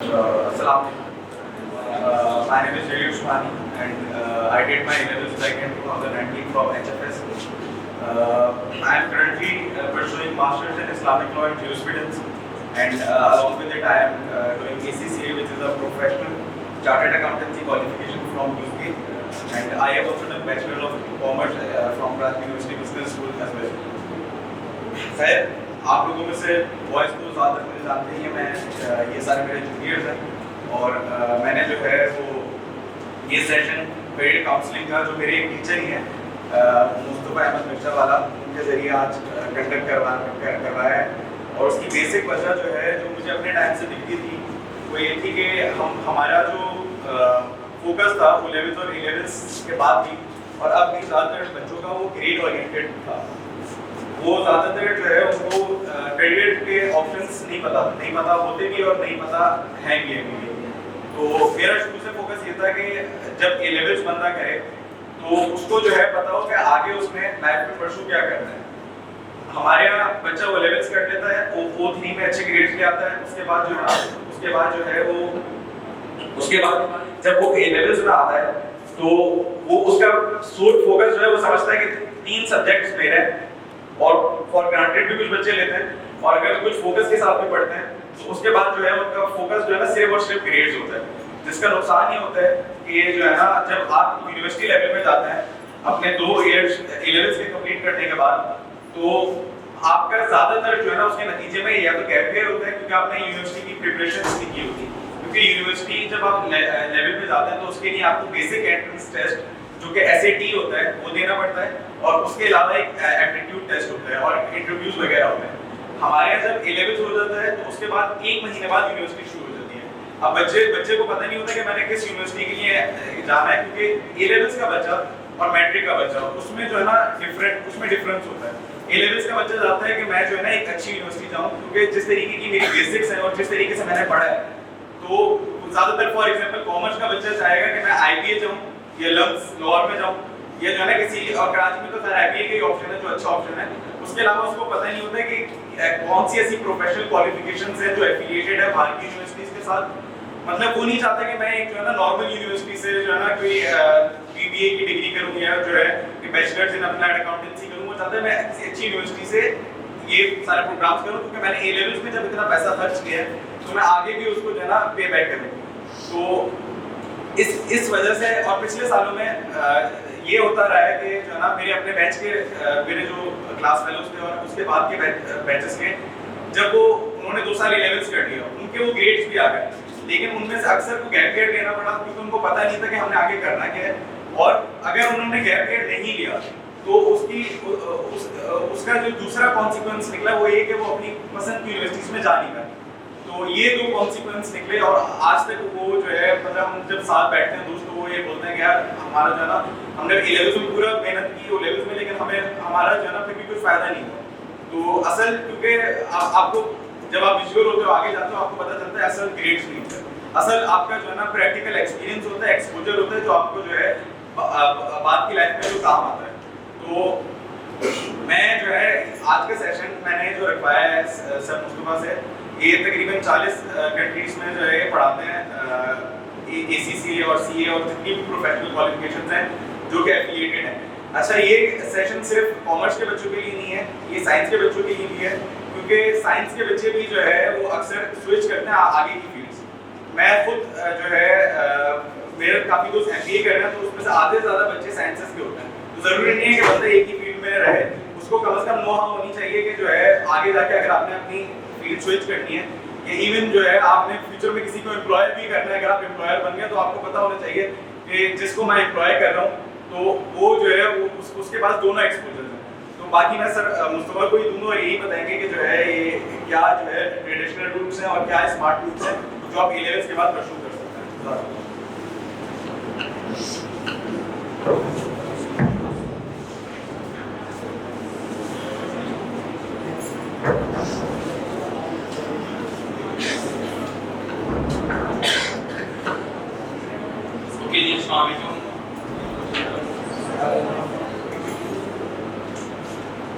Assalamu alaikum. My name is Jalil Usmani and I did my A-levels back in 2019 from HFS. I am currently pursuing Masters in Islamic Law and Jurisprudence, and along with it I am doing ACCA, which is a professional chartered accountancy qualification from UK, and I have also done Bachelor of Commerce from Pratt University Business School as well. खैर, आप लोगों में से boys को ज़्यादातर मुझे जानते ही हैं, मैं ये सारे मेरे जूनियर्स हैं और मैंने जो है वो ये सेशन क्रेडिट काउंसलिंग का जो मेरे एक टीचर ही हैं मुस्तफ़ा अहमद मिर्जा वाला, उनके ज़रिए आज कंडक्ट करवाया है। और उसकी बेसिक वजह जो है जो मुझे अपने टाइम से दिखती थी वो ये थी कि हमारा जो फोकस था वो 11th और 11th के बाद भी और अब भी ज़्यादातर बच्चों का वो ग्रेड ओरिएंटेड था। वो ज़्यादातर जो है उनको क्रेडिट के ऑप्शंस नहीं पता होते भी और नहीं पता है भी अभी। तो मेरा शुरू से फोकस ये था कि जब ए लेवल्स बंदा करे तो उसको जो है पता हो कि आगे उसने लाइफ में परसू क्या करना है। हमारे यहाँ बच्चा वो लेवल्स कर लेता है, वो O3 में अच्छे ग्रेड्स ले आता है, उसके बाद जो है जब वो ए लेवल्स में आता है तो वो उसका सोल फोकस जो है वो समझता है कि 3 सब्जेक्ट्स मेरे हैं और फॉर ग्रांटेड भी कुछ बच्चे लेते हैं और अगर कुछ फोकस के साथ में पढ़ते हैं तो उसके बाद जो है उनका फोकस जो है ना सिर्फ और सिर्फ ग्रेड्स होता है, जिसका नुकसान ये होता है कि ये जो है ना जब आप यूनिवर्सिटी लेवल पे जाते हैं अपने 2 इयर्स 11th के कंप्लीट करने के बाद तो आपका ज्यादातर जो है ना उसके नतीजे में या तो गैप ईयर होता है क्योंकि आपने यूनिवर्सिटी की प्रिपरेशन नहीं की होती। क्योंकि यूनिवर्सिटी जब आप लेवल पे जाते हैं तो उसके लिए आपको बेसिक एंट्रेंस टेस्ट जो कि SAT होता है वो देना पड़ता है और उसके अलावा एक एप्टीट्यूड टेस्ट होता है और इंटरव्यूज वगैरह होते हैं। हमारे यहाँ जब A-levels हो जाता है तो उसके बाद 1 महीने बाद यूनिवर्सिटी शुरू हो जाती है। अब बच्चे को पता नहीं होता कि मैंने किस यूनिवर्सिटी के लिए जाना है क्योंकि A-levels का बच्चा और मैट्रिक का बच्चा उसमें जो है ना डिफरेंस होता है। A-levels का बच्चा चाहता है कि मैं जो है ना एक अच्छी यूनिवर्सिटी जाऊँ क्योंकि जिस तरीके की मेरी बेसिक्स है और जिस तरीके से मैंने पढ़ा है तो ज्यादातर फॉर एग्जाम्पल कॉमर्स का बच्चा चाहेगा कि मैं IBA जाऊँ या लम्स लॉर में जाऊँ या जो है ना किसी और कराची में तो सर IBA का ही ऑप्शन है जो अच्छा ऑप्शन है। उसके अलावा उसको पता नहीं होता है कि कौन सी ऐसी प्रोफेशनल क्वालिफिकेशंस हैं जो एफिलिएटेड है बाहर की यूनिवर्सिटीज के साथ। मतलब वो नहीं चाहता कि मैं एक जो है ना नॉर्मल यूनिवर्सिटी से जो है ना कोई BBA की डिग्री करूँ या जो है कि बैचलर्स इन अप्लाइड अकाउंटेंसी करूँ। वो चाहता है मैं किसी अच्छी यूनिवर्सिटी से ये सारे प्रोग्राम्स करूँ क्योंकि मैंने A-levels में जब इतना पैसा खर्च किया है तो मैं आगे भी उसको जो है ना पे बैक करूँ। तो इस वजह से और पिछले सालों में ये होता रहा है कि जो है ना मेरे अपने बैच के मेरे जो क्लास फेलोज थे और उसके बाद के बैचेस के जब उन्होंने 2 साल A-levels कर लिया उनके वो ग्रेड्स भी आ गए, लेकिन उनमें से अक्सर को गैप ईयर लेना पड़ा क्योंकि उनको पता नहीं था कि हमने आगे करना क्या है। और अगर उन्होंने गैप ईयर नहीं लिया तो उसका जो दूसरा कॉन्सिक्वेंस निकला वो ये कि वो अपनी पसंद की यूनिवर्सिटीज में जा नहीं पाए। तो ये 2 कॉन्सिक्वेंस निकले और आज तक वो जो है मतलब हम जब साथ बैठते हैं दोस्तों वो ये बोलते हैं कि यार हमारा जो है ना हमने A-levels में पूरा मेहनत की O-levels में लेकिन हमारा जो है ना फिर भी कोई फायदा नहीं हुआ। तो असल क्योंकि आपको जब आप विजुअल होते हो आगे जाते हो आपको पता चलता है असल ग्रेड्स नहीं होता, असल आपका जो है ना प्रैक्टिकल एक्सपीरियंस होता है, एक्सपोजर होता है जो आपको जो है बाद की लाइफ में जो काम आता है। तो मैं जो है आज का सेशन मैंने जो रखवाया है सर मुस्तफा से ये तकरीबन 40 कंट्रीज में जो है पढ़ाते हैं ACCA और CA और जितनी भी प्रोफेशनल क्वालिफिकेशंस हैं जो कि एफिलिएटेड हैं। अच्छा ये सेशन सिर्फ कॉमर्स के बच्चों के लिए नहीं है, ये साइंस के बच्चों के लिए भी है क्योंकि साइंस के बच्चे भी जो है वो अक्सर स्विच करते हैं आगे की फील्ड्स। मैं खुद जो है मेरे काफ़ी दोस्त MBA कर रहे हैं तो उसमें से आधे से ज़्यादा बच्चे साइंसेस के होते हैं। तो ज़रूरी नहीं है कि बंदा एक ही फील्ड में रहे, उसको कम से कम नो हाउ होनी चाहिए कि जो है आगे जाके अगर आपने अपनी फील्ड स्विच करनी है या इवन जो है आपने फ्यूचर में किसी को एम्प्लॉयर भी करना है, अगर आप एम्प्लॉयर बन गए तो आपको पता होना चाहिए कि जिसको मैं एम्प्लॉय कर रहा हूँ तो वो जो है उसके पास दोनों एक्सपोजर हैं। तो बाकी मैं सर मुस्तफा को ही दूंगा और यही बताएंगे कि जो है ये क्या जो है ट्रेडिशनल रूट्स हैं और क्या स्मार्ट रूट्स हैं जो आप A-levels के बाद परस्यू कर सकते हैं।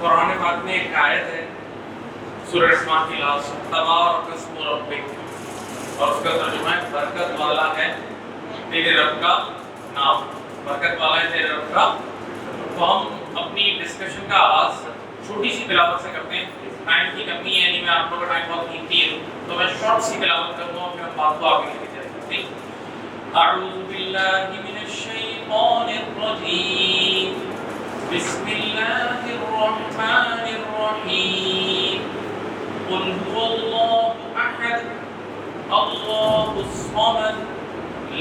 कुरान पाक में एक आयत है सूरह रहमान की लास्ट तबारक अस्मु रब्बिक और उसका तर्जुमा है बरकत वाला है तेरे रब का नाम, बरकत वाला है तेरे रब का। तो हम अपनी डिस्कशन का आगाज छोटी सी तिलावत से करते हैं। टाइम की कमी है, नहीं मैं आप लोगों का टाइम बहुत कीमती है, तो मैं शॉर्ट सी तिलावत करूँगा और फिर हम बात को आगे लेके चलते हैं। अऊज़ु बिल्लाहि मिनश शैतानिर रजीम, बिस्मिल्लाहिर रहमानिर रहीम, कुल हुवल्लाहु अहद, अल्लाहुस समद,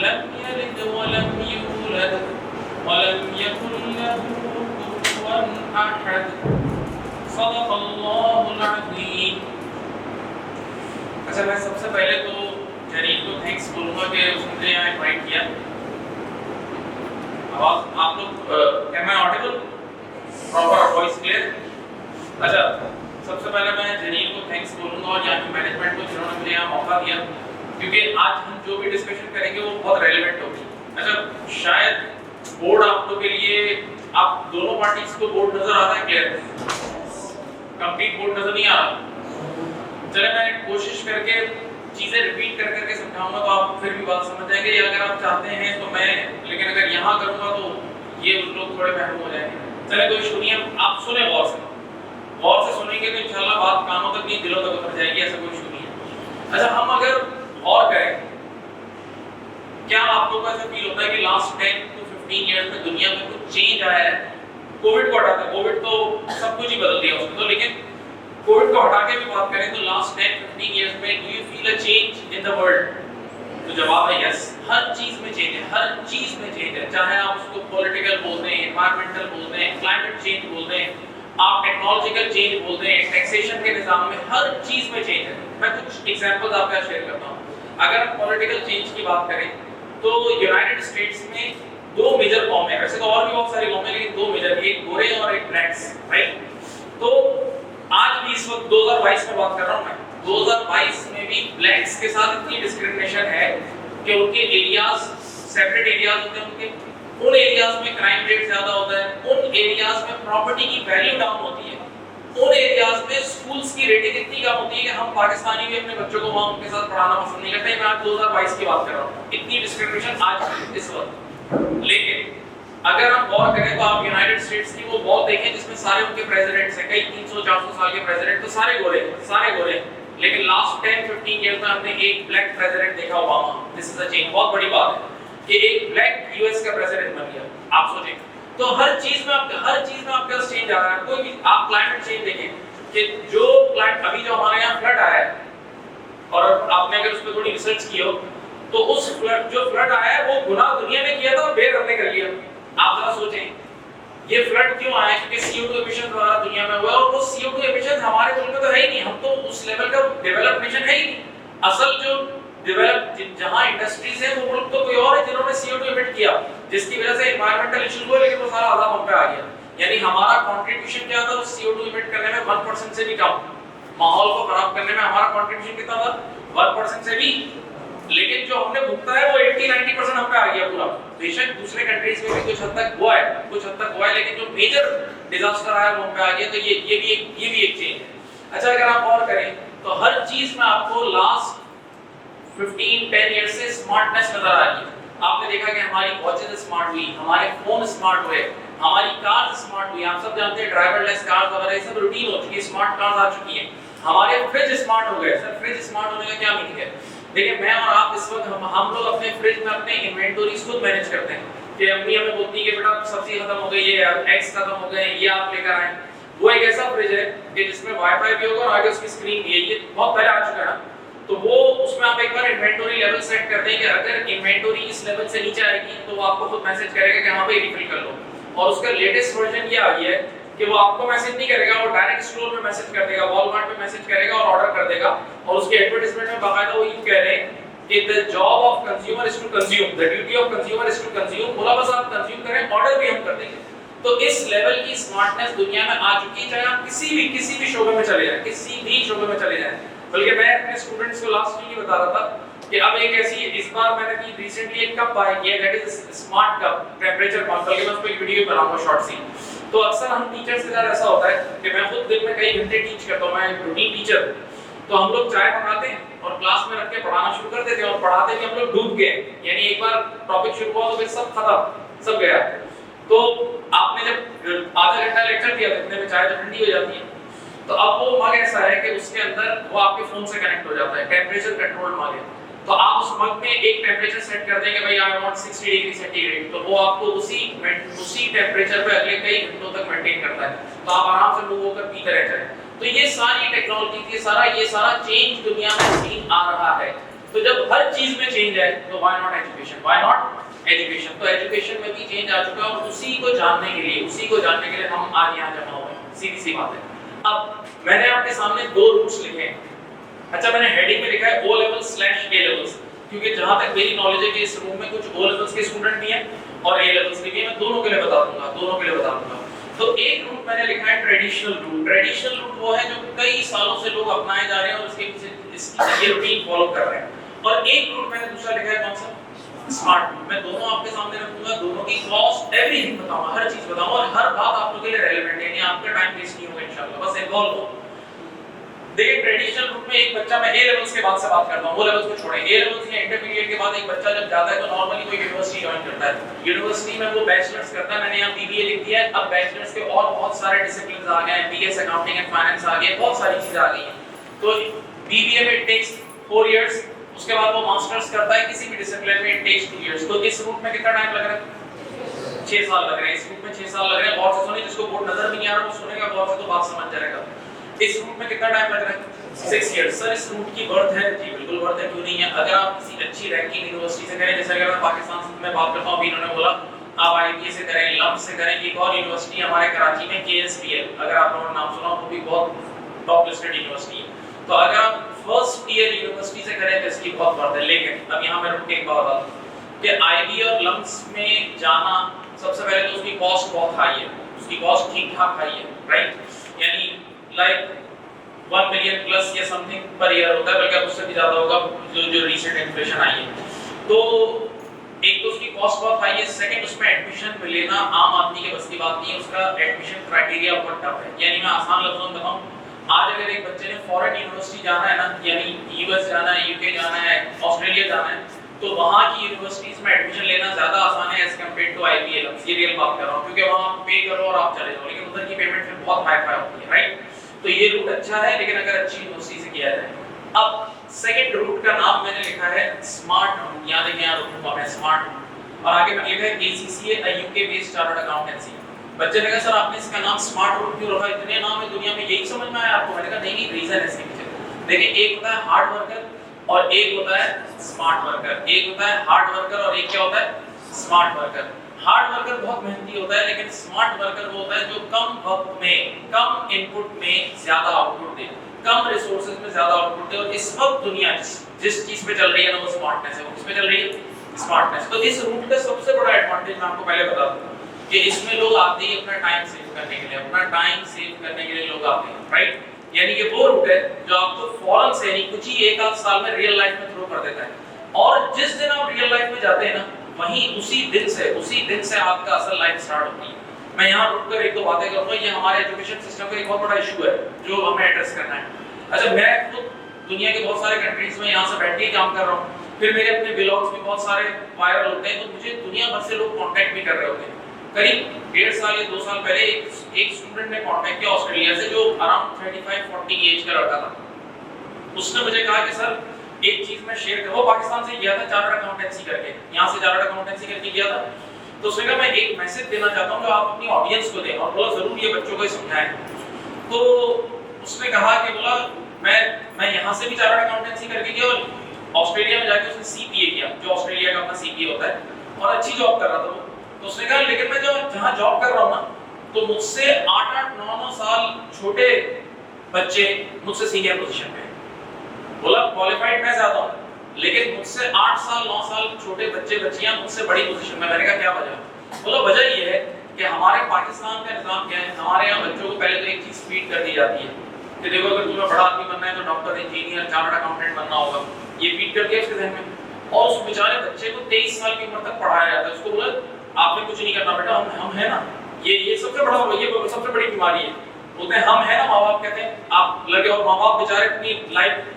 लम यलिद वलम यूलद वलम यकुल लहू कुफुवन अहद, सदक़ल्लाहुल अज़ीम। अच्छा, मैं सबसे पहले तो जरीन को थैंक्स बोलूँगा कि उसने यहाँ इनवाइट किया। आवाज़ आप लोग am I audible, proper voice clear? अच्छा, सबसे पहले मैं जरीन को थैंक्स बोलूँगा और यहाँ की मैनेजमेंट को जिन्होंने मुझे यहाँ मौका दिया, क्योंकि आज हम जो भी डिस्कशन करेंगे वो बहुत रेलेवेंट होगी। अच्छा, शायद बोर्ड आप लोग के लिए, आप दोनों पार्टीज को बोर्ड नजर आ रहा है क्लियर? कंप्लीट बोर्ड नजर नहीं आ रहा? चले मैं कोशिश करके चीजें रिपीट कर करके समझाऊंगा तो आप फिर भी बात समझ जाएंगे, या अगर आप चाहते हैं तो मैं, लेकिन अगर यहाँ करूँगा तो ये लोग थोड़े महरूम हो जाएंगे। चले कोई सुनिए, आप सुने गौर से सुनेंगे तो इंशाल्लाह बात कानों तक नहीं दिलों तक उतर जाएगी, ऐसा कोई सुनिए। अच्छा, हम अगर गौर करें, क्या आप लोगों को ऐसा फील होता है कि लास्ट 10 to 15 ईयर्स में दुनिया में कुछ चेंज आया है? कोविड को हटाकर, कोविड तो सब कुछ ही बदल दिया उसने तो, लेकिन कोविड को हटा के भी बात करें तो लास्ट 10-15 इयर्स में do you feel a change in the world? तो जवाब है यस, हर चीज में चेंज है, हर चीज में चेंज है। चाहे आप उसको पॉलिटिकल बोल दें, एनवायरमेंटल बोल दें, क्लाइमेट चेंज बोल दें, आप टेक्नोलॉजिकल चेंज बोल दें, टैक्सेशन के निजाम में हर चीज में चेंज है। मैं कुछ एग्जांपल्स आपके साथ शेयर करता हूं। अगर हम पॉलिटिकल चेंज की बात करें तो यूनाइटेड स्टेट्स में दो मेजर कॉम है, वैसे तो और भी बहुत सारी कॉम है लेकिन दो मेजर, एक गोरे और एक ब्लैक्स, राइट? तो आज भी इस वक्त 2022 में बात कर रहा हूं मैं, 2022 में भी ब्लैक्स के साथ इतनी डिस्क्रिमिनेशन है कि उनके एरियाज, सेपरेट एरियाज होते हैं उनके, उन एरियाज में क्राइम रेट ज्यादा होता है, उन एरियाज में प्रॉपर्टी की वैल्यू डाउन होती है, उन एरियाज में स्कूल्स की रेटिंग इतनी कम होती है कि हम पाकिस्तानी भी अपने बच्चों को वहां उनके साथ पढ़ाना पसंद नहीं करते। मैं आज 2022 की बात कर रहा हूं, इतनी डिस्क्रिमिनेशन आज इस वक्त। लेकिन अगर हम गौर करें तो आप यूनाइटेड स्टेट्स की वो वॉल देखें जिसमें सारे उनके प्रेसिडेंट्स हैं, कई 300-400 साल के प्रेसिडेंट, तो सारे गोरे हैं। लेकिन लास्ट 10-15 ईयर्स में हमने एक ब्लैक प्रेसिडेंट देखा, Obama. This is a change, बहुत बड़ी बात है कि एक ब्लैक यूएस का प्रेसिडेंट बन गया। आप सोचें तो हर चीज में आपके पास चेंज आ रहा है। कोई भी आप क्लाइमेट चेंज देखें कि जो क्लाइमेट अभी जो हमारे यहाँ फ्लड आया है, और आपने अगर उस पर थोड़ी रिसर्च की हो तो उस फ्लड आया है वो गुनाह दुनिया ने किया था और बेर हमने कर लिया। आप जरा सोचें ये फ्लड क्यों आया? क्योंकि CO2 एमिशन द्वारा दुनिया में हुआ, और वो CO2 एमिशन हमारे मुल्क में तो है ही नहीं, हम तो उस लेवल का डेवलप्ड नेशन है ही नहीं। असल जो डेवलप जहां इंडस्ट्रीज है वो मुल्क तो कोई और है जिन्होंने CO2 एमिट किया, जिसकी वजह से एनवायरमेंटल इश्यूज हुए, लेकिन वो सारा आधा हम पे आ गया। यानी हमारा कंट्रीब्यूशन क्या था उस CO2 एमिट करने में? 1% से भी कम। माहौल को खराब करने में हमारा कंट्रीब्यूशन कितना था? 1% से भी। लेकिन जो हमने भुगता है वो 80-90% हम पे आ गया पूरा। बेशक दूसरे कंट्रीज में भी कुछ हद तक हुआ है, लेकिन जो मेजर डिजास्टर आया वो हम पे आ गया। तो ये भी एक चेंज है। अच्छा, अगर आप और करें तो हर चीज में आपको लास्ट 15-10 ईयर से स्मार्टनेस नजर आ रही है। आपने देखा कि हमारी वॉचेस स्मार्ट हुई, हमारे फोन स्मार्ट हुए, हमारी कार स्मार्ट हुई। आप सब जानते हैं ड्राइवरलेस कार्स वगैरह ये सब रूटीन हो चुकी है, स्मार्ट कार्स आ चुकी हैं। हमारे फ्रिज स्मार्ट हो गए। सर, फ्रिज स्मार्ट होने का क्या मीनिंग है? देखिए, मैं और आप इस वक्त हम लोग अपने फ्रिज में अपने इन्वेंटरीज खुद मैनेज करते हैं कि अम्मी हमें बोलती है कि बेटा सब्जी खत्म हो गई है, एग्स खत्म हो गए, ये आप लेकर आए। वो एक ऐसा फ्रिज है कि जिसमें वाईफाई भी होगा और आगे उसकी स्क्रीन भी है। ये बहुत पहले आ चुका है। तो वो उसमें आप एक बार इन्वेंटरी लेवल सेट कर दें कि अगर इन्वेंटरी इस लेवल से नीचे आएगी तो वो आपको खुद मैसेज करेगा कि हाँ भाई रिफिल कर लो। और उसका लेटेस्ट वर्जन ये आ गया है कि वो आपको मैसेज नहीं करेगा, वो डायरेक्ट स्टोर में मैसेज कर देगा, वॉलमार्ट में मैसेज करेगा और ऑर्डर कर देगा। और उसके एडवर्टाइजमेंट में बाकायदा वो यूं कह रहे हैं कि the job of consumer is to consume, the duty of consumer is to consume. बोला बस आप कंज्यूम करें, ऑर्डर भी हम कर देंगे। तो इस लेवल की स्मार्टनेस दुनिया में आ चुकी है, चाहे आप किसी भी शोबे में चले जाएं, किसी भी शोबे में चले जाएं। बल्कि मैं अपने स्टूडेंट्स को लास्ट वीक ही बता रहा था कि अब एक ऐसी, इस बार मैंने भी रिसेंटली एक कप बाय किया, that is smart cup, temperature cup. बल्कि मैं उस पे एक वीडियो बनाऊंगा शॉर्ट सी। तो अक्सर हम टीचर्स के साथ ऐसा होता है कि मैं खुद दिन में कई घंटे टीच करता हूं, मैं एक रूटीन टीचर। तो हम लोग चाय मंगाते हैं और क्लास में रख के पढ़ाना शुरू करते थे और पढ़ाते भी हम लोग डूब गए, यानी एक बार टॉपिक शुरू हुआ तो फिर सब खत्म, सब गया। तो आपने जब आधा घंटा लेक्चर दिया तो इतने में चाय तो ठंडी हो जाती है। तो अब वो मग ऐसा है कि उसके अंदर वो आपके फोन से कनेक्ट हो जाता है, टेम्परेचर कंट्रोल मग है। तो आप उस मग में एक टेम्परेचर सेट कर देंगे, भाई आई वांट 60 डिग्री सेंटीग्रेड, तो वो आपको उसी टेम्परेचर पे अगले कई घंटों तक मेंटेन करता है, तो आप आराम से लूप होकर पीते रहते हैं। तो ये सारी टेक्नोलॉजी, ये सारा चेंज दुनिया में आ रहा है। तो जब हर चीज में चेंज है तो why not education, why not education. तो एजुकेशन में भी चेंज आ चुका है और उसी को जानने के लिए हम आज यहाँ जमा हुए हैं, सीधी सी बात है। अब मैंने आपके सामने दो रूट्स लिखे हैं। अच्छा, मैंने हेडिंग में लिखा है O level/A levels, क्योंकि जहां तक मेरी नॉलेज है कि इस रूम में कुछ O levels के स्टूडेंट भी हैं और A levels के भी हैं, मैं दोनों के लिए बता दूंगा। तो एक रूट मैंने लिखा है ट्रेडिशनल रूट। ट्रेडिशनल रूट वो है जो कई सालों से लोग अपनाए जा रहे हैं और उसके पीछे ये रूटीन फॉलो कर रहे हैं। और एक रूट मैंने दूसरा लिखा है कौन सा, स्मार्ट रूट। मैं दोनों आपके सामने रखूंगा, दोनों की कॉस्ट एवरीथिंग बताऊंगा, हर चीज बताऊंगा और हर बात आप लोगों के लिए रेलेवेंट है, यानी आपका टाइम वेस्ट नहीं होगा इंशाल्लाह, बस इन्वॉल्व हो। देखिए ट्रेडिशनल रूट में एक बच्चा, मैं ए लेवल्स के बाद से बात करता हूं, वो लेवल्स को छोड़ें। ए लेवल्स या इंटरमीडिएट के बाद एक बच्चा जब जाता है तो नॉर्मली कोई यूनिवर्सिटी ज्वाइन करता है, यूनिवर्सिटी में वो बैचलर्स करता है, मैंने यहां बीबीए लिख दिया है। अब बैचलर्स के और बहुत सारे डिसिप्लिन्स आ गए हैं, बीएस अकाउंटिंग एंड फाइनेंस आ गए, बहुत सारी चीजें आ गई हैं। तो बीबीए में इट टेक्स 4 इयर्स, उसके बाद वो मास्टर्स करता है किसी भी डिसिप्लिन में, इट टेक्स 2 इयर्स। तो इस रूट में कितना टाइम लग रहा है, 6 साल लग रहे हैं। इस रूट में 6 साल लग रहे हैं। बहुत से सुने, जिसको बोर्ड नजर भी नहीं आ रहा वो सुनेगा, बहुत से तो बात समझ जाएगा। इस रूट में कितना टाइम लग रहा है, 6 इयर्स। सर इस रूट की वर्थ है? जी बिल्कुल वर्थ है, क्यों नहीं है। अगर आप किसी अच्छी रैंकिंग यूनिवर्सिटी से करें, जैसे अगर मैं पाकिस्तान में बात करता हूं, अभी इन्होंने बोला आप आईबीए से करें, लम्ब से करें, एक और यूनिवर्सिटी हमारे कराची में केएसपीएल, अगर आप लोगों ने नाम सुना हो, वो भी बहुत टॉप लिस्टेड यूनिवर्सिटी है। तो अगर आप फर्स्ट ईयर यूनिवर्सिटी से करें तो इसकी बहुत वर्थ है। लेकिन अब यहां मैं रुक के एक बात बता दूं कि आईबी और लम्ब्स में जाना, सबसे पहले तो उसकी कॉस्ट बहुत हाई है, उसकी कॉस्ट ठीक-ठाक हाई है, राइट, यानी लाइक 1 मिलियन प्लस या समथिंग पर ईयर होता है, बल्कि उससे भी ज्यादा होगा जो रिसेंट इन्फ्लेशन आई है। तो एक तो उसकी कॉस्ट बहुत हाई है, सेकंड उसमें एडमिशन लेना आम आदमी के बस की बात नहीं है, उसका एडमिशन क्राइटेरिया बहुत टफ है। यानी मैं आसान लफ्जों में बताऊं, आज अगर एक बच्चे ने फॉरेन यूनिवर्सिटी जाना है ना, यानी यूएस जाना है, यूके जाना है, ऑस्ट्रेलिया जाना है, तो वहां की यूनिवर्सिटीज में एडमिशन लेना ज्यादा आसान है एज कंपेयर्ड टू आईबीएल। ये रियल बात कर रहा हूं, क्योंकि वहां पे करो और आप चले जाओ, लेकिन उधर की पेमेंट फिर बहुत हाई फाई होती है, राइट। तो ये रूट अच्छा है, लेकिन अगर अच्छी यूनिवर्सिटी से किया जाए। अब सेकंड रूट का नाम मैंने लिखा है स्मार्ट रूट। यहां देखिए, यहां रूट है स्मार्ट रूट, और आगे मैंने लिखा है ACCA, UK based chartered accountancy. बच्चे ने कहा सर आपने इसका नाम स्मार्ट रूट क्यों रखा, इतने नाम है दुनिया में, यही समझ में आया आपको? मैंने कहा नहीं, रीजन है इसके पीछे। देखिए एक होता है हार्ड वर्कर और एक होता है स्मार्ट वर्कर। एक होता है हार्ड वर्कर और एक क्या होता है, स्मार्ट वर्कर। हार्ड वर्कर बहुत मेहनती होता है, लेकिन स्मार्ट वर्कर वो होता है जो कम वक्त में, कम इनपुट में ज्यादा आउटपुट दे, कम रिसोर्सेज में ज्यादा आउटपुट दे। और इस वक्त दुनिया जिस चीज पे चल रही है ना, वो स्मार्टनेस है। वो किस पे चल रही है, स्मार्टनेस। तो इस रूट का सबसे बड़ा एडवांटेज मैं आपको पहले बता दूं कि इसमें लोग आते हैं अपना टाइम सेव करने के लिए, अपना टाइम सेव करने के लिए लोग आते हैं, राइट। यानी कि वो रूट है जो आपको फौरन से, यानी कुछ ही 1 आध साल में रियल लाइफ में थ्रो कर देता है। और जिस दिन आप रियल लाइफ में जाते हैं ना, वहीं उसी दिन से आपका असल लाइफ स्टार्ट होती है। मैं यहाँ रुक कर एक दो बातें करूंगा, ये हमारे एजुकेशन सिस्टम का एक बहुत बड़ा इशू है जो हमें एड्रेस करना है। अच्छा, मैं खुद दुनिया के बहुत सारे कंट्रीज में यहाँ से बैठ के काम कर रहा हूँ, फिर मेरे अपने ब्लॉग्स भी बहुत सारे वायरल होते हैं, तो मुझे दुनिया भर से लोग कांटेक्ट भी कर रहे होते हैं। करीब 1.5 साल या 2 साल पहले एक स्टूडेंट ने कांटेक्ट किया ऑस्ट्रेलिया से, जो अराउंड 35-40 एज का लड़का था। उसने मुझे कहा कि सर एक चीज मैं शेयर करूं, पाकिस्तान से गया था चार्टर्ड अकाउंटेंसी करके, यहाँ से चार्टर्ड अकाउंटेंसी करके गया था। तो उसने कहा मैं एक मैसेज देना चाहता हूँ जो आप अपनी ऑडियंस को दें, और बोला जरूर ये बच्चों को समझाएं। तो उसने कहा कि बोला मैं यहाँ से भी चार्टर्ड अकाउंटेंसी करके गया और ऑस्ट्रेलिया में जाके उसने सीपीए किया, जो ऑस्ट्रेलिया का अपना सीपीए होता है, और अच्छी जॉब कर रहा था वो। तो उसने कहा लेकिन मैं जहाँ जॉब कर रहा हूँ ना, तो मुझसे 8-8, 9-9 साल छोटे बच्चे मुझसे सीनियर पोजीशन पे। बोला क्वालिफाइड मैं ज्यादा हूँ, लेकिन मुझसे 8 साल 9 साल छोटे बच्चे बच्चियां मुझसे बड़ी पोजीशन में। मैंने कहा क्या वजह? बोला वजह ये है कि हमारे पाकिस्तान का निजाम क्या है, हमारे यहाँ बच्चों को पहले तो एक चीज फीड कर दी जाती है कि देखो अगर तुम्हें बड़ा आदमी बनना है तो डॉक्टर, इंजीनियर, चार्टर्ड अकाउंटेंट बनना होगा, ये फीड कर दिया उसके जहन में। और उस बेचारे बच्चे को 23 साल की उम्र तक पढ़ाया जाता है। उसको बोला आपने कुछ नहीं करना बेटा, हम है ना, ये सबसे बड़ा, ये सबसे बड़ी बीमारी है। बोलते हैं हम है ना, माँ बाप कहते हैं आप लगे, और माँ बाप बेचारे अपनी लाइफ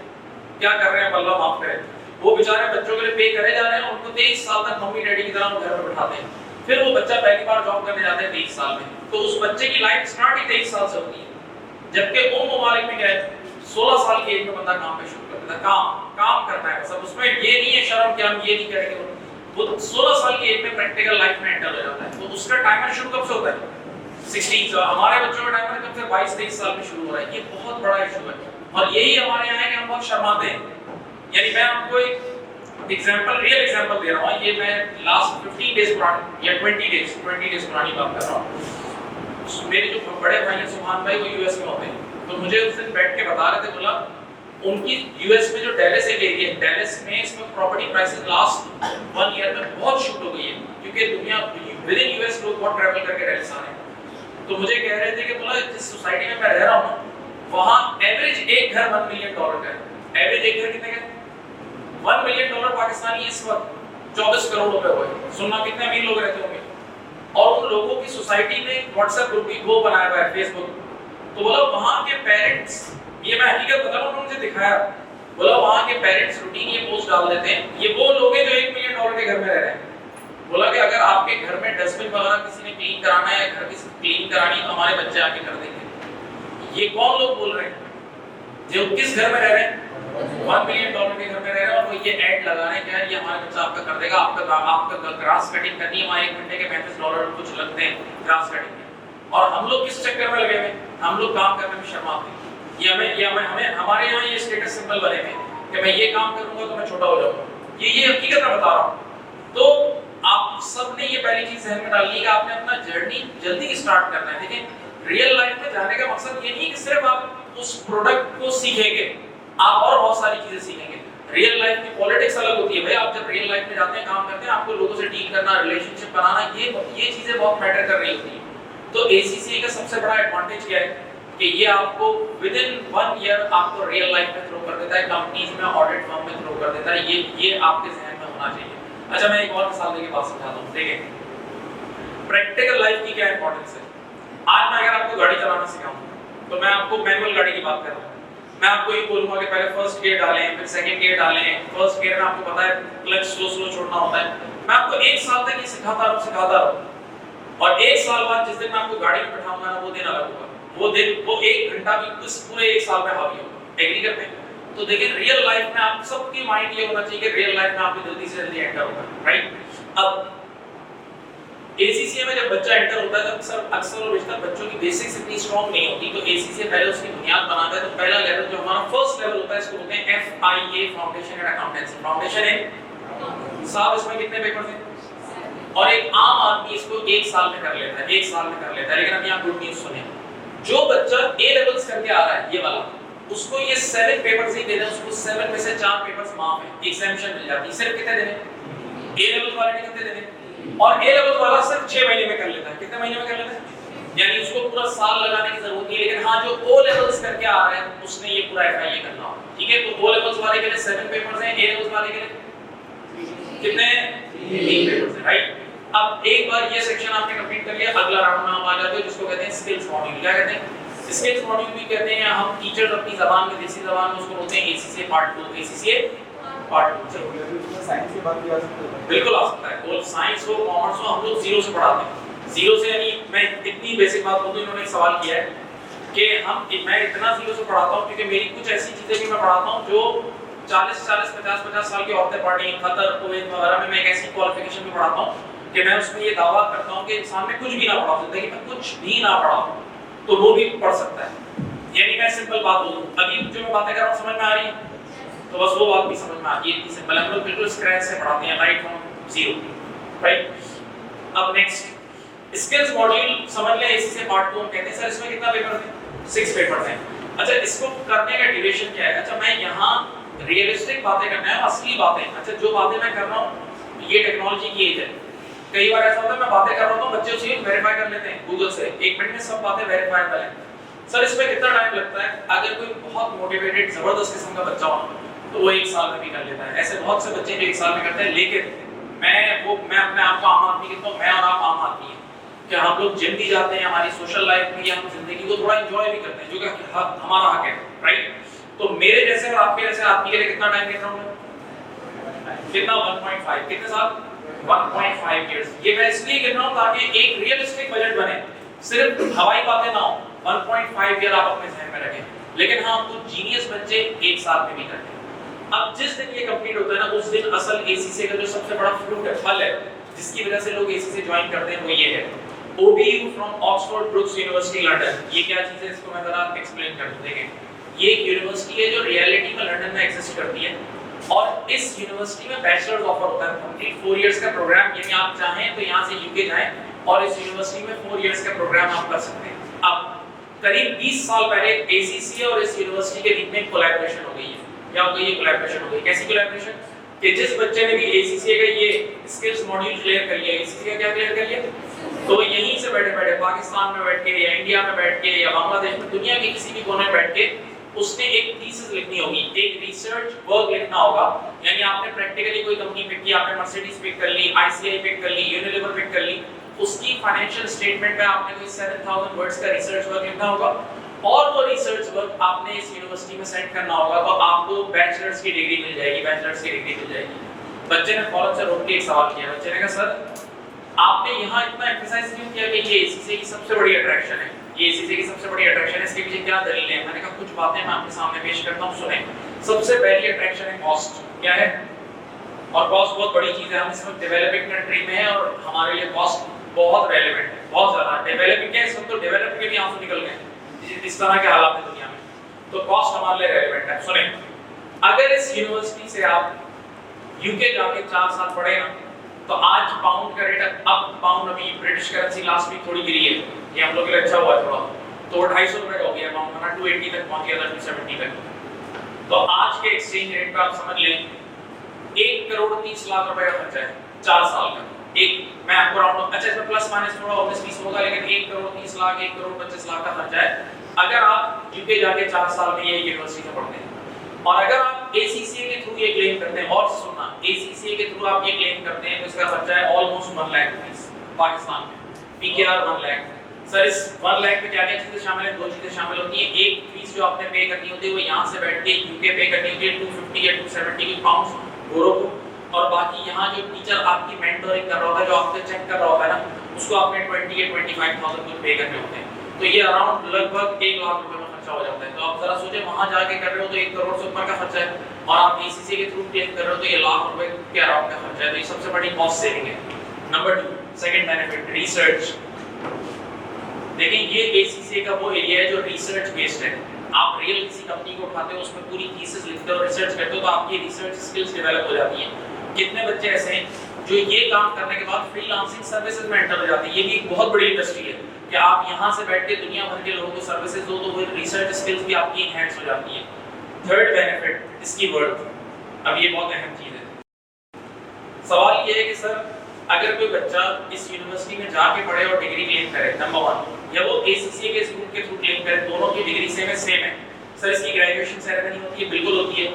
क्या कर रहे हैं अल्लाह माफ करे, वो बेचारे बच्चों के लिए पे करे जा रहे हैं, उनको 23 साल तक मम्मी डैडी की तरह घर में बिठाते हैं, फिर वो बच्चा पहली बार जॉब करने जाते हैं 23 साल में, तो उस बच्चे की लाइफ स्टार्ट ही 23 साल से होती है। जबकि उन ममालिक में क्या है, 16 साल की एज में बंदा काम पे शुरू कर देता है, काम करना है, सब उसमें ये नहीं है शर्म कि हम ये नहीं करेंगे, वो 16 साल की एज में प्रैक्टिकल लाइफ में एंटर हो जाता है। तो उसका टाइमर शुरू कब से होता है? 16 से। हमारे बच्चों का टाइमर कब से 22-23 साल में शुरू हो रहा है। ये बहुत बड़ा इशू है और यही हमारे यहाँ है कि हम बहुत शर्माते हैं। यानी मैं आपको एक रियल एग्जांपल दे रहा हूँ, ये मैं लास्ट 15 डेज पुरानी या 20 डेज पुरानी बात कर रहा हूँ। मेरे जो बड़े भाई हैं सुभान भाई, वो यूएस में होते हैं, तो मुझे उस दिन बैठ के बता रहे थे, बोला उनकी यूएस में जो डैलस एक एरिया है, डैलस में इसमें प्रॉपर्टी प्राइसेस लास्ट 1 ईयर में बहुत शूट हो गई है, क्योंकि दुनिया विद इन यूएस लोग बहुत ट्रैवल करके डैलस आ रहे हैं। तो मुझे कह रहे थे कि बोला जिस सोसाइटी में मैं रह रहा हूँ वहाँ एवरेज एक घर $1 मिलियन का है। एवरेज एक घर कितने का? $1 मिलियन पाकिस्तानी इस वक्त 24 करोड़ रुपए हुए। सुनना कितने अमीर लोग रहते होंगे। और उन लोगों की सोसाइटी ने व्हाट्सएप ग्रुप भी वो बनाया हुआ है, फेसबुक। तो बोला वहाँ के पेरेंट्स, ये मैं हकीकत बता रहा हूँ, मुझे दिखाया, बोला वहाँ के पेरेंट्स रूटीन ये पोस्ट डाल देते हैं, ये वो लोग हैं जो $1 मिलियन के घर में रह रहे हैं। बोला कि अगर आपके घर में डस्टबिन वगैरह किसी ने क्लीन कराना है, घर की क्लीन करानी है, तो हमारे बच्चे आके कर देंगे। ये कौन लोग बोल रहे हैं? जो किस घर में रह रहे हैं? $1 मिलियन के घर में रह रहे हैं, और वो ये ऐड लगा रहे हैं कि यार ये हमारा बच्चा आपका कर देगा, आपका ग्रास कटिंग करनी है, वहाँ 1 घंटे के $35 कुछ लगते हैं ग्रास कटिंग में। और हम लोग किस चक्कर में लगे हुए? हम लोग काम करने में शर्माते हैं। हमें हमारे यहाँ ये स्टेटस सिंबल बने हुए कि मैं ये काम करूंगा तो मैं छोटा हो जाऊंगा। ये हकीकत मैं बता रहा हूँ। तो आप सब ने ये पहली चीज ध्यान में डालनी है कि आपने अपना जर्नी जल्दी स्टार्ट करना है। देखिए, रियल लाइफ में जाने का मकसद ये नहीं कि सिर्फ आप उस प्रोडक्ट को सीखेंगे, आप और बहुत सारी चीजें सीखेंगे। रियल लाइफ की पॉलिटिक्स अलग होती है भाई। आप जब रियल लाइफ में जाते हैं, काम करते हैं, आपको लोगों से डील करना, रिलेशनशिप बनाना, ये चीजें बहुत मैटर कर रही होती है। तो ACCA का सबसे बड़ा एडवांटेज क्या है कि ये आपको विद इन 1 ईयर आपको रियल लाइफ में थ्रो कर देता है, कंपनीज में, ऑडिट फर्म में थ्रो कर देता है। ये आपके जहन में होना चाहिए। अच्छा, मैं एक और मिसाल देके बात समझाता हूँ। देखिए, प्रैक्टिकल लाइफ की क्या इंपॉर्टेंस है। आज मैं अगर आपको गाड़ी चलाना सिखाऊं तो मैं आपको मैनुअल गाड़ी की बात कर रहा हूँ। मैं आपको ये बोलूंगा कि पहले फर्स्ट गियर डालें, फिर सेकंड गियर डालें। फर्स्ट गियर में आपको पता है क्लच स्लो छोड़ना होता है। मैं आपको 1 साल तक ये सिखाता रहूं, और 1 साल बाद जिस दिन मैं आपको गाड़ी में बैठाऊंगा ना, वो दिन अलग होगा। वो 1 घंटा भी इस पूरे 1 साल में हावी होगा। एग्री करते हैं? तो देखिए, रियल लाइफ में आप सबकी माइंड ये होना चाहिए कि रियल लाइफ में आपको जल्दी से जल्दी एंटर होगा, राइट? अब ACCA में जब बच्चा एंटर होता है तो अक्सर और बेशतर बच्चों की बेसिक्स इतनी स्ट्रांग नहीं होती, तो ACCA पहले उसकी बुनियाद बनाता है। तो पहला लेवल जो हमारा फर्स्ट लेवल होता है, इसको बोलते हैं FIA, फाउंडेशन इन अकाउंटेंसी। फाउंडेशन इन साहब, इसमें कितने पेपर्स हैं? और एक आम आदमी इसको 1 साल में कर लेता है, 1 साल में कर लेता है। लेकिन अब यहाँ गुड न्यूज़ सुनिए, जो बच्चा A लेवल्स करके आ रहा है, ये वाला, उसको ये 7 पेपर्स ही देने, उसको 7 में से 4 पेपर्स माफ है, एग्जामिनेशन मिल जाती है। सिर्फ कितने देने? A लेवल वाले ने कितने देने? और A लेवल वाला सिर्फ 6 महीने में कर लेता है। कितने महीने में कर लेता है? यानी उसको पूरा साल लगाने की जरूरत नहीं है। लेकिन हाँ, जो O लेवल्स करके आ रहा है, उसने ये पूरा FIA करना होगा। ठीक है? तो O लेवल्स वाले के लिए 7 पेपर्स हैं, A लेवल्स वाले के लिए कितने? 3 पेपर्स हैं, राइट? अब एक बार ये सेक्शन आपने कंप्लीट कर लिया, अगला राउंड में हम आ जाते हैं जिसको कहते हैं स्किल्स मॉड्यूल। क्या कहते हैं? स्किल्स मॉड्यूल भी कहते हैं। हम टीचर्स अपनी जबान में, देसी जबान में उसको बोलते हैं ACCA part 2। ACCA part 2 science की बात भी आ सकती है। बिल्कुल आ सकता है। वो साइंस हो, कॉमर्स हो, हम लोग जीरो से पढ़ाते हैं। जीरो से यानी मैं इतनी बेसिक बात बोलूं, इन्होंने एक सवाल किया है कि मैं इतना जीरो से पढ़ाता हूं क्योंकि मेरी कुछ ऐसी चीजें भी मैं पढ़ाता हूं जो 40 50 साल की औरतें पढ़ रही हैं। कतर, कुवैत वगैरह में मैं एक ऐसी क्वालिफिकेशन भी पढ़ाता हूं कि मैं उसमें ये दावा करता हूं कि इंसान में कुछ भी ना पढ़ा, जिंदगी में कुछ भी ना पढ़ा तो वो भी पढ़ सकता है। यानी मैं सिंपल बात बोलूं, अभी जो मैं बातें कर रहा हूं समझ में आ रही है? तो बस वो बात भी समझ में आ गई। इतनी सिंपल है। हम लोग बिल्कुल स्क्रैच से पढ़ाते हैं, राइट फ्रॉम जीरो, राइट? अब नेक्स्ट स्किल्स मॉड्यूल समझ ले। ACCA पार्ट 2 हम कहते हैं। सर इसमें कितना पेपर है? 6 पेपर हैं। अच्छा, इसको करने का ड्यूरेशन क्या है? अच्छा, मैं यहाँ रियलिस्टिक बातें करना है, असली बातें। अच्छा, जो बातें मैं कर रहा हूँ ये टेक्नोलॉजी की एज है। कई बार ऐसा होता है मैं बातें कर रहा हूँ तो बच्चे उसे वेरीफाई कर लेते हैं गूगल से, 1 मिनट में सब बातें वेरीफाई कर लें। सर इसमें कितना टाइम लगता है? अगर कोई बहुत मोटिवेटेड जबरदस्त किस्म का बच्चा हो तो वो 1 साल में भी कर लेता है। ऐसे बहुत से बच्चे जो 1 साल में करते हैं। लेकिन मैं अपने आप को आम आदमी कहता हूँ, मैं और आप आम आदमी हैं कि हम लोग जिम भी जाते हैं, हमारी सोशल लाइफ में या हम जिंदगी को थोड़ा एंजॉय भी करते हैं, जो कि हमारा हक है, राइट? तो मेरे जैसे और आपके जैसे आदमी के लिए कितना टाइम गिन रहा हूं मैं? कितना 1.5 कितने साल 1.5 इयर्स। ये मैं इसलिए गिन रहा हूं ताकि एक रियलिस्टिक बजट बने, सिर्फ हवाई बातें ना हो। 1.5 ईयर आप अपने ज़हन में रखें। लेकिन हाँ, कुछ जीनियस बच्चे एक साल में भी करते हैं। अब जिस दिन ये कंप्लीट होता है ना, उस दिन असल एसीसी का जो सबसे बड़ा फ्रूट है, फल है, जिसकी वजह से लोग एसीसी ज्वाइन करते हैं, वो ये है OBU from Oxford brooks university London. ये क्या चीज है, इसको मैं जरा एक्सप्लेन कर दूं। देखें, ये एक यूनिवर्सिटी है जो रियलिटी में लंदन में एग्जिस्ट करती है, और इस यूनिवर्सिटी में बैचलर्स ऑफर होता है कंप्लीट 4 इयर्स का प्रोग्राम। यानी आप चाहें तो यहाँ से यूके जाएं और इस यूनिवर्सिटी में 4 इयर्स का प्रोग्राम आप कर सकते हैं। अब करीब 20 साल पहले एसीसी और इस यूनिवर्सिटी के बीच में कोलैबोरेशन हो गई है। क्या हो गई है? कोलैबोरेशन हो गई। कैसी कोलैबोरेशन? कि जिस बच्चे ने भी एसीसी का ये स्किल्स मॉड्यूल क्लियर कर लिया, एसीसी का क्या क्लियर कर लिया, तो यहीं से बैठे बैठे पाकिस्तान में बैठ के या इंडिया में बैठ के या बांग्लादेश में, दुनिया के किसी भी कोने में बैठ के उसने एक थीसिस लिखनी होगी, एक रिसर्च वर्क लिखना होगा। यानी आपने प्रैक्टिकली कोई कंपनी पिक की, आपने मर्सिडीज पिक कर ली, आईसीआई पिक कर ली, यूनिलीवर पिक कर ली, उसकी फाइनेंशियल स्टेटमेंट में आपने कोई 7000 वर्ड्स का रिसर्च वर्क लिखना होगा, और वो रिसर्च वर्क आपने इस यूनिवर्सिटी में सेंड करना होगा, तो आपको बैचलर्स की डिग्री मिल जाएगी, बैचलर्स की डिग्री मिल जाएगी। बच्चे ने फौरन से रोक के एक सवाल किया। बच्चे ने कहा, सर आपने यहाँ इतना एम्फसाइज क्यों किया कि ये एसीसी की सबसे बड़ी अट्रैक्शन है, ये एसीसी की सबसे बड़ी अट्रैक्शन है, इसके पीछे क्या दलील है? मैंने कहा कुछ बातें मैं आपके सामने पेश करता हूँ, सुने। सबसे पहली अट्रैक्शन है कॉस्ट। क्या है? और कॉस्ट बहुत बड़ी चीज है। हम इस वक्त डेवलपिंग कंट्री में हैं और हमारे लिए कॉस्ट बहुत रेलेवेंट है, बहुत ज्यादा। डेवलपिंग क्या है, इस वक्त तो डेवलप के भी आंसू निकल गए इस तरह के हालात है दुनिया में, तो कॉस्ट हमारे लिए रेलेवेंट है। सुने, अगर इस यूनिवर्सिटी से आप यूके जाके 4 साल पढ़े ना, तो आज पाउंड का रेट, अब पाउंड अभी ब्रिटिश करेंसी लास्ट वीक थोड़ी गिरी है, ये हम लोग के लिए अच्छा हुआ है थोड़ा, तो 250 रुपए का हो गया पाउंड, वरना 280 तक पहुंच गया था, 270 तक। तो आज के एक्सचेंज रेट पे आप समझ लें 1 करोड़ 30 लाख रुपए का खर्चा है 4 साल का। एक मैं आपको राउंड, अच्छा इसमें प्लस माइनस थोड़ा 19-20 होगा, लेकिन 1 करोड़ 30 लाख 1 करोड़ 25 लाख का खर्चा है अगर आप यूके जाके 4 साल में ये यूनिवर्सिटी में पढ़ते हैं। और अगर आप एसीसीए के थ्रू ये क्लेम करते हैं, और सुनना, एसीसीए के थ्रू आप ये क्लेम करते हैं तो इसका खर्चा है ऑलमोस्ट 1 लाख रुपीस पाकिस्तान में, पीकेआर 1 लाख। सर इस 1 लाख में क्या क्या चीजें शामिल है? 2 चीजें शामिल होती हैं। एक फीस जो आपने पे करनी होती है वो यहाँ से बैठ के यूके पे करनी होती है 250 या 270 पाउंड्स गोरो को, और बाकी यहाँ जो टीचर आपकी मेंटोरिंग कर रहा होता है, जो आपसे चेक कर रहा होता है ना, उसको आपने 20 या 25,000 कुछ पे करने होते हैं। तो ये अराउंड लगभग 1 लाख रुपए में खर्चा हो जाता है। तो आप जरा सोचें, वहाँ जाके कर रहे हो तो 1 करोड़ से ऊपर का खर्चा है, और आप एसीसी के थ्रू क्लेम कर रहे हो तो ये लाख रुपए के अराउंड का खर्चा है। तो ये सबसे बड़ी कॉस्ट सेविंग है। Number 2, second benefit, research. देखिए ये एसीसी का वो एरिया है जो रिसर्च बेस्ड है। आप रियल किसी कंपनी को उठाते हो, उसमें पूरी थीसिस लिखते हो, रिसर्च करते हो, तो आपकी रिसर्च स्किल्स डेवलप हो जाती हैं। कितने बच्चे ऐसे हैं जो ये काम करने के बाद फ्रीलांसिंग सर्विसेज में एंटर हो जाते हैं? ये भी एक बहुत बड़ी इंडस्ट्री है कि आप यहाँ से बैठ के दुनिया भर के लोगों को सर्विसेज दो, तो वो रिसर्च स्किल्स भी आपकी एनहांस हो जाती हैं। थर्ड बेनिफिट, इसकी वर्थ। अब ये बहुत अहम चीज है। सवाल ये है कि सर अगर कोई बच्चा इस यूनिवर्सिटी में जाके पढ़े और डिग्री क्लेम करे, नंबर 1, या वो एसीसी के रूट के थ्रू क्लेम करे, दोनों की डिग्री सेम है। सर इसकी ग्रेजुएशन सेरेमनी होती है? बिल्कुल होती है।